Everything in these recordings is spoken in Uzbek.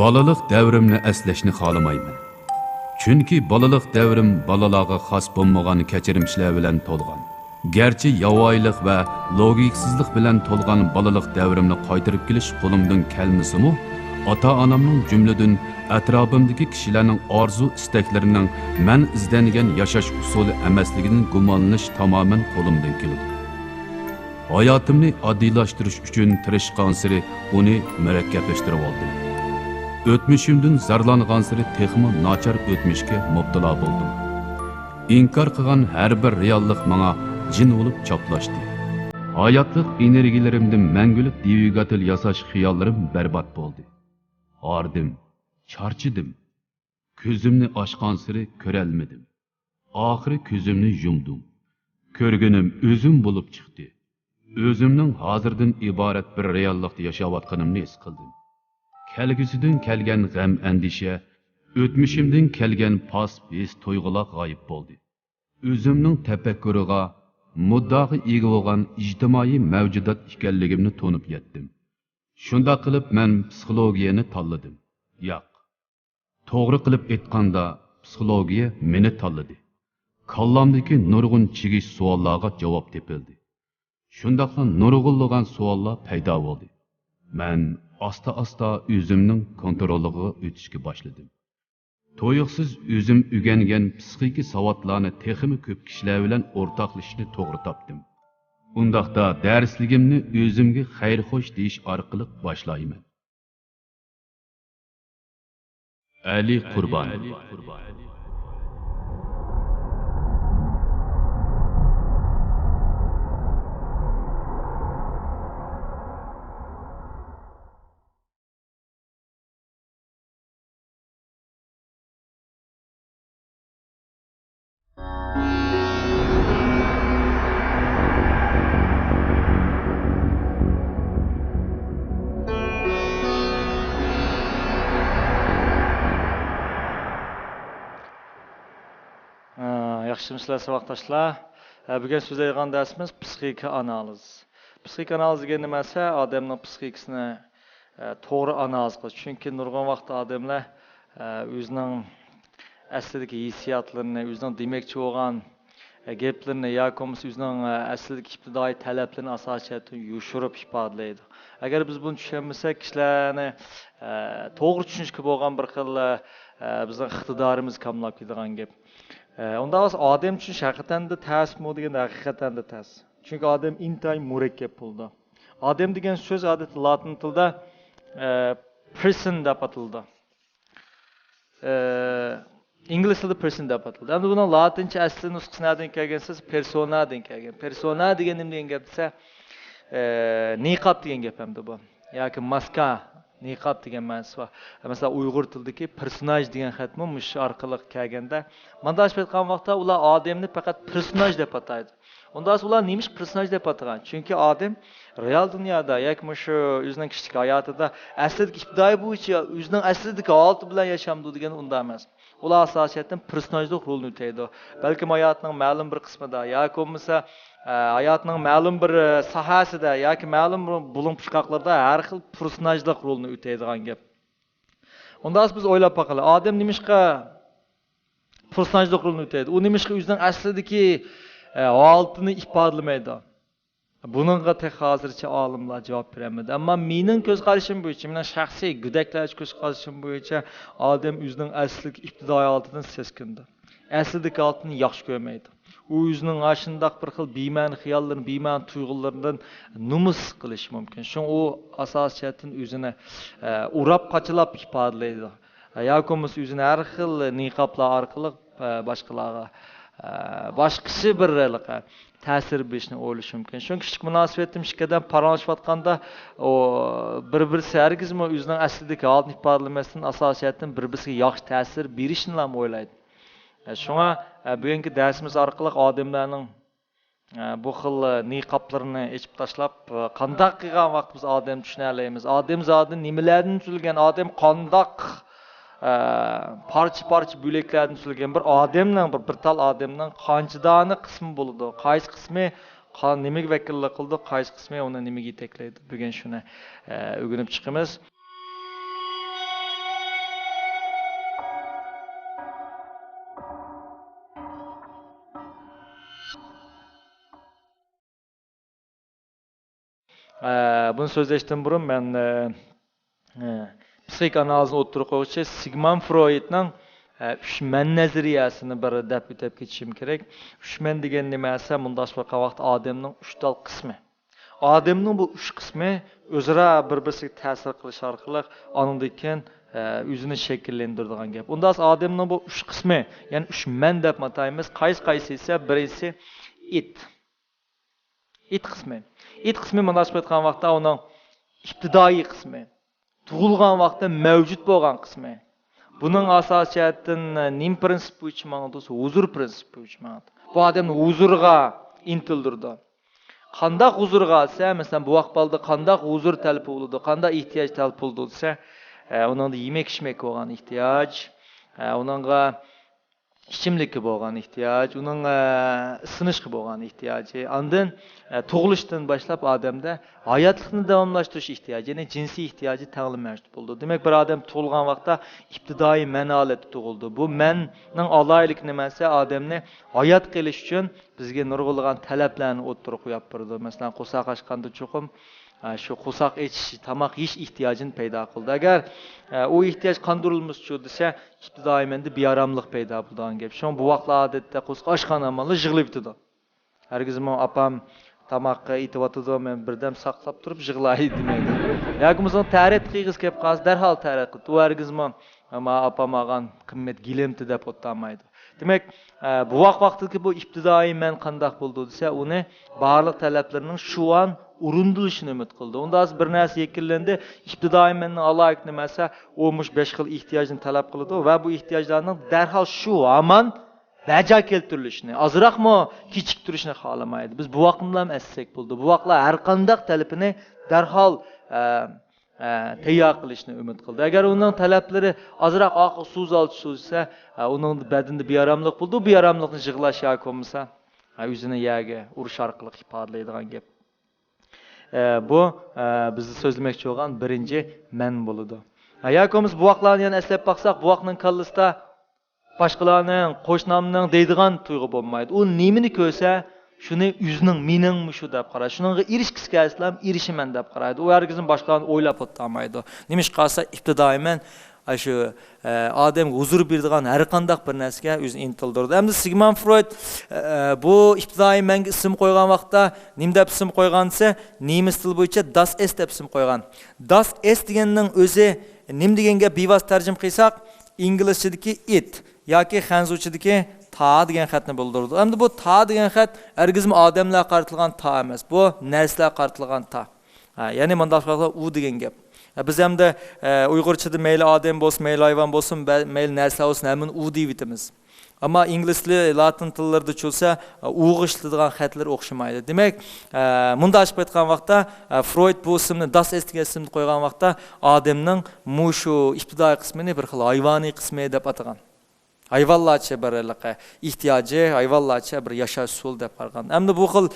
Balaliq davrimni eslashni xohlamayman. Chunki balaliq davrim balalarga xos bo'lmagan kechirimchilar bilan to'lgan. Gerçi yavoylik va logiksizlik bilan to'lgan balaliq davrimni qaytarib kelish qo'limdan kelmasa-mu, ota-onamning jumladan atrofimdagi kishilarning orzu istaklarining men izlangan yashash usuli emasligidan gumonlanish tamoman qo'limdan keladi. Hayotimni oddiylashtirish uchun tirishgan sari uni murakkablashtirib oldim. O'tmishimdan zarlangan sari texmi nachar o'tmishga mubtalo bo'ldim. İnkar qilgan har bir reallik menga jin bo'lib choplashdi. Hayotlik energiyalarimdan mangulik dvigatel yasash xiyollarim barbod bo'ldi. Ardim, charchidim. Ko'zimni ochgan sari ko'rolmadim. Oxiri ko'zimni yumdim. Ko'rganim o'zim bo'lib chiqdi. O'zimning hozirdan iborat bir reallikda yashayotganimni his qildim. Kelgusidan kelgan g'am andisha, o'tmishimdan kelgan pas-pes to'yg'ular g'oyib bo'ldi. O'zimning tafakkuriga, muddaga ega bo'lgan ijtimoiy mavjudot ekanligimni to'nib yetdim. Shunda qilib men psixologiyani tanladim. Yo'q. To'g'ri qilib aytganda, psixologiya meni tanladi. Kallamdagi nurg'un chigish savollarga javob topildi. Shundaqla nurg'unlagan savollar paydo bo'ldi. Men asta-asta o'zimning kontrolligiga o'tishga boshladim. To'yiqsiz o'zim o'rgangan psixiki savodlarni texmi ko'p kishilar bilan o'rtoqlashishni to'g'ri topdim. Undaqda darsligimni o'zimga xayrxo'sh deyish orqali boshlayman. Ali Qurbon. Yaxşımısınızlar savaqdaşlar. Bugün so'zlaydigan dersimiz psixika analiz. Psixika analiz degan nima esa odamning psixikasini to'g'ri analiz qilish. Chunki nurg'un vaqtda odamlar o'zining aslidagi hissiyotlarini, o'zining demoqchi bo'lgan gaplarini yoki o'zining aslidagi ibtidoiy talablarini asosan yushirib ifodalaydi. Agar biz buni tushunmasak, kishilarni to'g'ri tushunishga bo'lgan bir xil bizning iqtidorimiz kamlab ketadigan gap. Onda odam uchun haqiqatan de ta'sirmi degan haqiqatan de ta'sir. Chunki odam intayin murakkab bo'ldi. Odam degan so'z odatda latin tilida person deb ataldi. Ingliz tilida person deb ataldi. Endi buni latincha asli nusxasidan kelgan so'z personadan kelgan. Persona degan nima degan gap desa, niqob degan gap hamda bu. Yoki maska niqob degan ma'nosi bor. Masalan, Uyg'ur tilidagi personaj degan xatmi mush orqali kelganda, manda aytgan vaqtda ular odamni faqat personaj deb ataydi. Unda ular nemish personaj deb atagan? Chunki odam real dunyoda yoki shu o'zining kichik hayotida aslidagi ibtidoiy bo'yicha o'zining aslidagi holati bilan yashamdi degan unda emas. Ular asosan personajlik rolni o'taydi. Balki hayotning ma'lum bir qismida yoki bo'lmasa hayotning ma'lum bir sohasida yoki ma'lum bulun pushqoqlarda har xil personajlik rolni o'taydigan gap. Unda biz o'ylab boqaylik, odam nimishqa personajlik rolni o'taydi? U nimishqa o'zining aslidagi holatini ifodalamaydi. Buningga tek hozircha olimlar javob bermaydi. Ammo mening ko'z qarashim bo'yicha, mening shaxsiy go'daklarcha ko'z qarashim bo'yicha odam o'zining asli ibtidoiy holatidan seskindi. Aslidagi holatini yaxshi ko'rmaydi. U o'zining ashundoq bir xil bema'ni xiyollarni, bema'ni tuyg'ulardan numus qilish mumkin. Shu u asosiyatdan o'zini urab qachilab ifodalaydi. Yoki o'zini har xil niqoblar orqali boshqalarga boshqacha bir ta'sir berishni o'ylash mumkin. Chunki kichik munosabatim shikadan paralashayotganda o bir-birisi hargizmi o'zining aslidagi holatni ifodalamasdan asosiyatdan bir-biriga yaxshi ta'sir berishni ham o'ylaydi. Shunga bugungi darsimiz orqali odamlarning bu xil niqoblarini echib tashlab, qandoq qilgan vaqt biz odam tushuna olamiz. Odam zoti nimalardan tuzilgan, odam qandoq parça böleklerden tuzilgan bir odamning bir tal odamning qanchadani qismi bo'ladi, qaysi qismi nimaga vakillik qildi, qaysi qismi uni nimaga yetaklaydi. Bugun shuni o'rganib chiqamiz. Bunu so'zlashdan burun men psixoanalizni o'ttirib qo'yuvchi Sigmund Freudning ushman nazariyasini bir deb o'tib ketishim kerak. Ushman degan nima esa mundaq bir vaqt odamning 3 tal qismi. Odamning bu 3 qismi o'zaro bir-biriga ta'sir qilish orqali onundan o'zini shakllantiradigan gap. Undan odamning bu 3 qismi, ya'ni ushman deb ataymiz. Qaysi esa birinchisi it qismi. It qismi mundaq aytgan vaqtda uning ibtidoiy qismi, tug'ilgan vaqtda mavjud bo'lgan qismi. Buning asosiyatidan nim prinsip bo'yicha ma'noda huzur prinsipi bo'yicha ma'noda. Bu odamni huzurga intildirdi. Qanday huzurga olsa, masalan, bu vaqtda qanday huzur talab bo'ldi, qanday ehtiyoj talab bo'ldi desa, uningda yemek-ichmek bo'lgan ehtiyoj, uningga ichimlikka bo'lgan ehtiyoj, uning isinishga bo'lgan ehtiyoji, ondan tug'ilishdan boshlab odamda hayotlikni davomlashtirish ehtiyoji, ya'ni jinsiy ehtiyoji tanglim mavjud bo'ldi. Demak, bir odam tug'ilgan vaqtda ibtidoiy man holatda tug'ildi. Bu manning alaylik nimasi odamni hayot qilish uchun bizga nurg'ulg'an talablarni o'ttirib qo'yib berdi. Masalan, qo'saq ochganda cho'qim shu qo'saq ichish, tamoq yeyish ehtiyojini paydo qildi. Agar u ehtiyoj qondirilmasa desa, ibtidoiy menda bearamlik paydo bo'lgan gap. Shu bu vaqtlar odatda qo'saq ochgan amallar yig'lab turdi. Hargiz men opam tamoqqa aytibotdi, men birdam saqlab turib yig'laydi demaydi. Yoki bizning ta'rif qilg'iz kelib qolsa, darhol ta'rif qildi. U hargiz men opam olgan qimmat gilimti deb o'tmaydi. Demak, bu vaqtdagi bu ibtidoiy men qanday bo'ldi desa, uni barliq talablarining shu an urundilishini umid qildi. Unda bir narsa yekillendi, ibtidoiy menning alaylik nimasi o'mush 5 xil ehtiyojni talab qildi va bu ehtiyojlarning darhol shu aman baja keltirilishini, azroqmi kechiktirishni xohlamaydi. Biz bu vaqtni ham assak bo'ldi. Bu vaqtlar har qanday talabini darhol tayyor qilishni umid qildi. Agar uning talablari azroq oqib so'z olsa, uning badanida bearamlik bo'ldi. Bu bearamlikni yig'lash yoki bo'lmasa, o'zini yaga urish orqali ifodalaydigan gap. Bu bizni so'zlamoqchi bo'lgan birinchi men bo'ladi. Yakomiz bu vaqtlarni yana eslab baqsaq, bu vaqtning kallasida boshqalarning, qo'shnamning deydigan tuyg'u bo'lmaydi. U nimani ko'rsa, shuni o'zining mening shu deb qaraydi. Shuningga erishgisi kelsa, erishiman deb qaraydi. U hargizim boshqalarni o'ylab o'tmaydi. Nima ish qilsa, ibtidoiy shu odamga huzur beradigan har qanday bir narsaga o'zini intildirdi. Endi Sigmund Freud bu ibtidoiy menga ism qo'ygan vaqtda nim deb ism qo'ygansa, nemis tili bo'yicha das ist deb ism qo'ygan. Das ist deganning o'zi nim deganga bevosita tarjima qilsak, inglizchadagi it yoki xanzuvchadagi ta degan xatni bildirdi. Endi bu ta degan xat hargizmi odamlarga qaratilgan ta emas. Bu narsalarga qaratilgan ta. Ya'ni mundaq u degan gap. Biz ham da Uyg'urchada mayli odam bo'lsin, mayli hayvon bo'lsin, mayli narsa bo'lsin, hamini u deymiz. Ammo ingliz tili, latin tillarida cho'lsa, o'g'ishlaydigan xatlar o'xshamaydi. Demak, bunda ochib aytgan vaqtda Freud bu ismni das ist degan ismni qo'ygan vaqtda odamning mushu ibtidoiy qismini bir xil hayvoniy qismi deb atagan. Hayvonlarcha bir ehtiyoji, hayvonlarcha bir yashash usuli deb qargan. Endi bu xil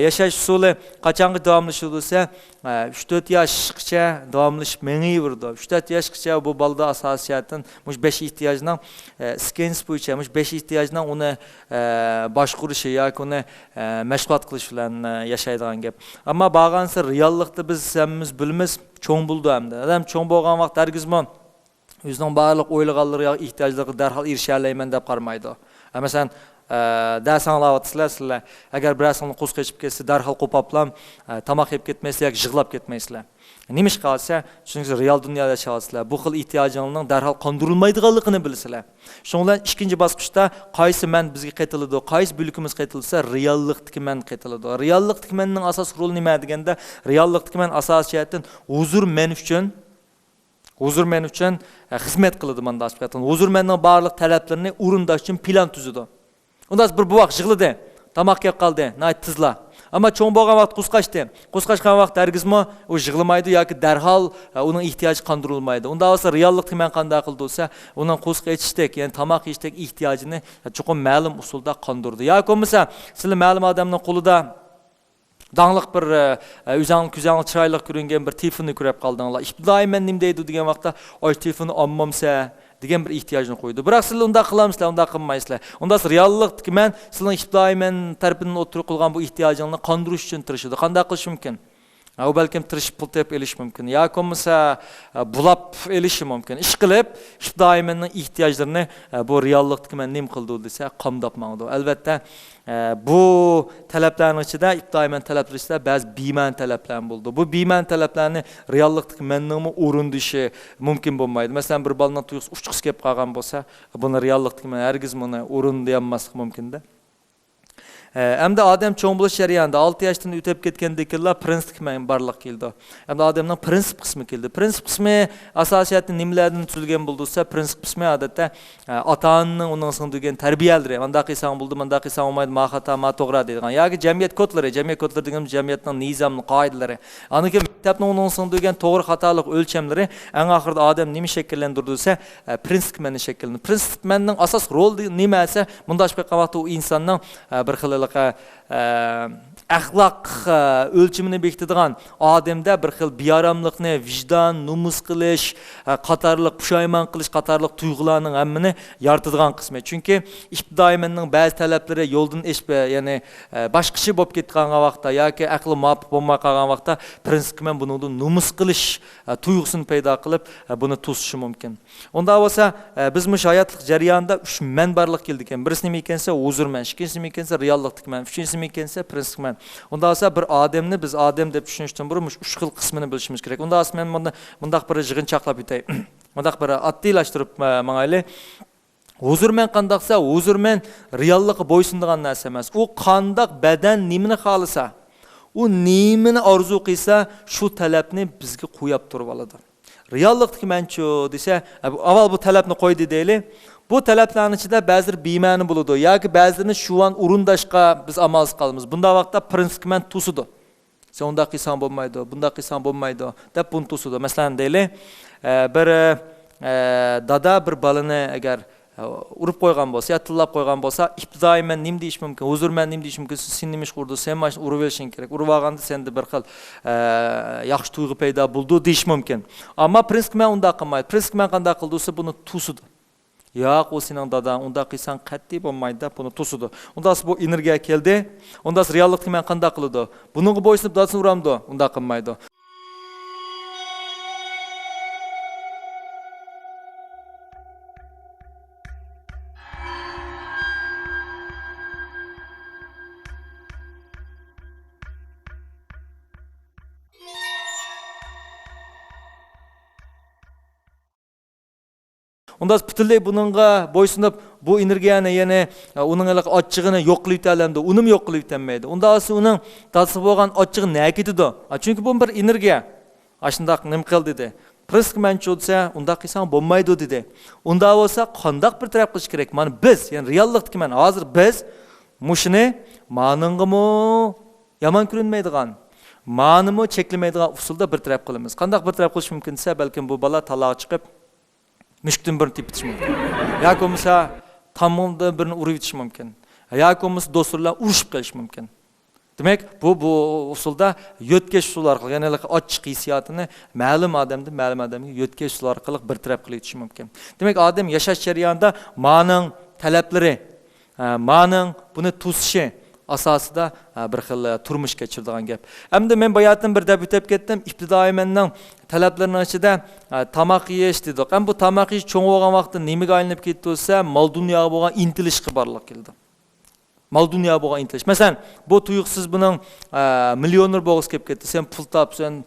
yashash usuli qachonga davomlashadi 3-4 yoshgacha davomlashib mengaverdi. 3-4 yoshgacha bu balda asosiyatan mush 5 ehtiyojning skins bo'yicha mush 5 ehtiyojning uni boshqurishi yoki uni mashg'ulot qilish bilan yashaydigan gap. Ammo bag'ansi reallikda biz hammamiz bilamiz, cho'ng bo'ldi hamda. Adam cho'ng bo'lgan vaqt hargizmon o'zining barliq o'ylaganlari yoki ehtiyojlariga darhol erisha olmayman deb qarmaydi. Masalan, dars anglayapsizlar, agar birasini qo'z qechib ketsa, darhol qo'poplam, tomoq yeb ketmaysizlar yoki yig'lab ketmaysizlar. Nima ish qilsa, chunki real dunyoda yashayapsizlar. Bu xil ehtiyojlarning darhol qondirilmaydiganligini bilasizlar. Shundan ikkinchi bosqichda qaysi men bizga qaytiladi, qaysi bo'lkimiz qaytilsa, reallikdagi men qaytiladi. Reallikdagi menning asosiy roli nima deganda, reallikdagi men asosiyatan huzur men uchun xizmat qiladi manda aspetdan. Huzur menning barliq talablarini o'rindash uchun plan tuzadi. Undan bir bu vaqt yig'ladi, tomoq yeb qoldi, nay tizla. Ama çoğun boğan vaqt qusqaşdı. Qusqaşqan vaqt hergizmi o yığılmaydı yoki darhol uning ehtiyojı qandırılmaydı. Unda olsa reallikni men qanday qildi olsa, uning qusq echishdek, ya'ni tamoq yeyishdek ehtiyojini chuqur ma'lum usulda qandırdı. Yoki bo'lmasa, sizlar ma'lum odamning qo'lida dağlıq bir üzəng çiraylıq görüngen bir telefonu görüp qaldыңlar. İptidayi men nim deydi degan vaqtda o telefonu almamsa degan bir ehtiyojni qo'ydi. Biroq sizlar unda qilamsizlar, unda qilmaysizlar. Unda reallikki men sizning İptidayi men tarafidan o'tirib qilgan bu ehtiyojingni qondirish uchun tirishadi. Qanday qilish mumkin? O belki tirishib pul tepib elish mumkin. Yoki bo'lmasa bulab elishi mumkin. Ish qilib, İptidayi menning ehtiyojlarini bu reallikki men nim qildi desa, qamdab mangdi. Albatta bu talablarning ichida İptidayi men talablar ichida ba'zi biyman talablar bo'ldi. Bu biyman talablarni reallikki menning o'rindishi mumkin bo'lmaydi. Masalan, bir balaning tuyuqsi uchiqis kelib qolgan bo'lsa, buni reallikki men hargiz buni o'rindayanmaslik mumkin-da. Hamda odam cho'ng bo'lish jarayonida 6 yoshdan o'tib ketgandagilar prinsip men barliq keldi. Hamda odamning prinsip qismi keldi. Prinsip qismi asosiyatni nimalardan tuzilgan bo'lsa, prinsip qismi odatda ota-onaning uning sindirgan tarbiyalari, manda qilsang bo'ldi, manda qilsang olmaydi, ma xato, ma to'g'ri deydigan. Yoki jamiyat kodlari degan jamiyatning nizomli qoidalari. Aniki maktabning uning sindirgan to'g'ri xatolik o'lchamlari eng oxirida odam nima shakllantirsa, prinsip meni shakllantiradi. Prinsip menning asos rol nima esa, bundash bir qavaqda u insonning bir xil axloq o'lchimini bekitadigan odamda bir xil biyaramlikni, vijdon, numus qilish, qatorliq pushaymon qilish qatorliq tuyg'ularning hammini yaratadigan qismi. Chunki ibtidoiy menning ba'zi talablari yo'ldan eshib, ya'ni boshqacha bo'lib ketgan vaqtda yoki aqli muvofiq bo'lmay qolgan vaqtda prinsip men buni numus qilish tuyg'usini paydo qilib, buni to'sishi mumkin. Unda bo'lsa, biz mush hayotlik jarayonida 3 manbarlik keldi ekan. Birisi nima ekansa, o'zurman, ikkinchisi nima ekansa, realliklik men, uchinchisi nima ekansa, prinsip men. Unda olsa bir odamni biz odam deb tushunishdan burun 3 xil qismini bilishimiz kerak. Unda olsa men bundaq bir yig'inchoqlab aytay. Bundaq bir oddiylashtirib mangayli. Huzurmen qandaqsa, huzurmen reallikka bo'ysundigan narsa emas. U qandaq badan nimani xohlasa, u nimani orzu qilsa, shu talabni bizga qo'yib turib oladi. Reallikdagi menchu desa, avval bu talabni qo'ydi deylik. Bu talablarning ichida ba'zi bema'ni bo'ladi yoki ba'ziini shu an urundashqa biz amalsiz qolamiz. Bunda vaqtda prinsip men tusidi. Sen unda qilsan bo'lmaydi, bunda qilsan bo'lmaydi deb buni tusidi. Masalan deylik, bir dada bir balani agar urib qo'ygan bo'lsa, yo tillab qo'ygan bo'lsa, ibtidoiy men nim deyish mumkin, huzur men nim deyish mumkin, sen nima ish qurdi, sen mana urib olishing kerak. Urib olganda senda bir xil yaxshi tuyg'u paydo bo'ldi deyish mumkin. Ammo prinsip men unda qilmaydi. Prinsip men qanday qildi desa, buni tusidi. Yo'q, o sening dadan, unda qilsan qat'iy bo'lmaydi deb buni tusidi. Unda bu energiya keldi. Unda reallikni men qanday qiladi? Buningga bo'ysunib dadasini uramdi, unda qilmaydi. Unda butunlay buningga bo'ysunib bu energiyani, ya'ni uning ochchig'ini yo'q qilib yetalamdi, unim yo'q qilib yetolmaydi. Unda aslida uning dadasi bo'lgan ochchig'i nega ketadi? Chunki bu bir energiya. Ashundaq nim qil dedi. Prinsip menchu desa, unda qilsang bo'lmaydi dedi. Unda bo'lsa qandoq bir taraf qilish kerak? Mana biz, ya'ni reallikdagi men hozir biz mushuni ma'ningimi yomon ko'rinmaydigan, ma'nimi cheklamaydigan usulda bir taraf qilamiz. Qandoq bir taraf qilish mumkin desa, balkim bu bola taloq chiqib müşkün birini tip etiş mümkün. Yoki bo'lmasa tamamda birini urib etiş mümkün. Yoki bo'lmasa do'stlar urushib qolish mumkin. Demek bu usulda yötkeş usul orqali, ya'ni ochiq hissiyotini ma'lum odamga yötkeş usul orqali bir taraf qilib etish mumkin. Demek odam yashash jarayonida ma'ning talablari, ma'ning buni tusishi asosida bir xil turmush kechiradigan gap. Hamda men bayatdan bir deb o'tib ketdim. İptidoiy menning talablarining ichida tamoq yeyish dedik. Ham bu tamoq yeyish cho'ng bo'lgan vaqtda nimaga aylanib ketdi bo'lsa, mol dunyoga bo'lgan intilish qibarlik keldi. Mal dünya bo'lgan intilish. Masalan, bu tuyuqsiz buning millioner bo'g'iz kelib ketdi. Sen pul topsan,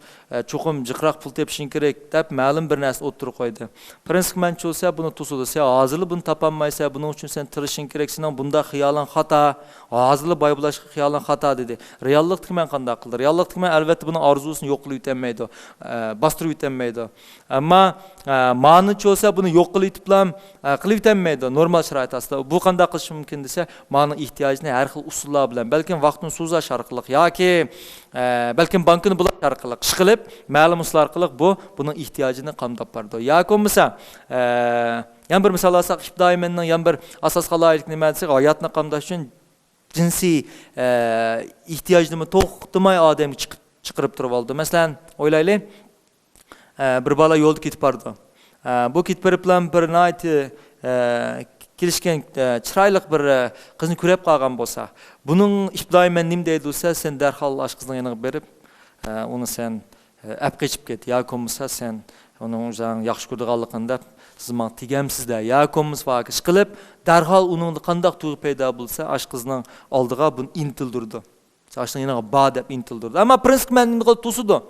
cho'qim jiqroq pul tepishing kerak deb ma'lum bir narsa o'tirib qo'ydi. Prinsip men cho'sa buni tusudi. Sen hozirli buni topolmaysan, buning uchun sen tirishing kerak. Sening bunda xiyoling xato, hozirli boy bo'lishga xiyoling xato dedi. Reallikni men qanday qildi? Reallikni men albatta buni orzusini yo'q qilib yetolmaydi, bostirib yetolmaydi. Ammo ma'ni cho'sa buni yo'q qilib yetiblam, qilib yetolmaydi normal sharoit asida. Bu qanday qilish mumkin desa, ma'ni ehtiyoj ehtiyojini har xil usullar bilan, balkim vaqtni so'zash orqali yoki balkim bankini bulash orqali ish qilib, ma'lum usul orqali buning ehtiyojini qamdab berdi. Yoki bo'lmasa, yana bir misol olsak, ibtidoiymenning yana bir asos qolaylik nima desa, hayotni qamdash uchun jinsiy ehtiyojni to'xtamay odamga chiqarib turib oldi. Masalan, o'ylaylik, bir bola yo'lda ketib bordi. Bu ketib bilan bir night kelishgan chiroyli bir qizni ko'rib qolgan bo'lsa, buning ibtidoiymen nima deydi desa, sen darhol ash qizning yoniga berib, uni sen ap qechib ket, yoki bo'lmasa sen uning o'zing yaxshi ko'rganligini siz men tegamsizda, yoki bo'lmasa ish qilib, darhol uning qanday tuyg'u paydo bo'lsa, ash qizning oldiga buni intildirdi. Ash qizning yoniga ba deb intildirdi. Ammo prinsip men nima qilib to'sidi?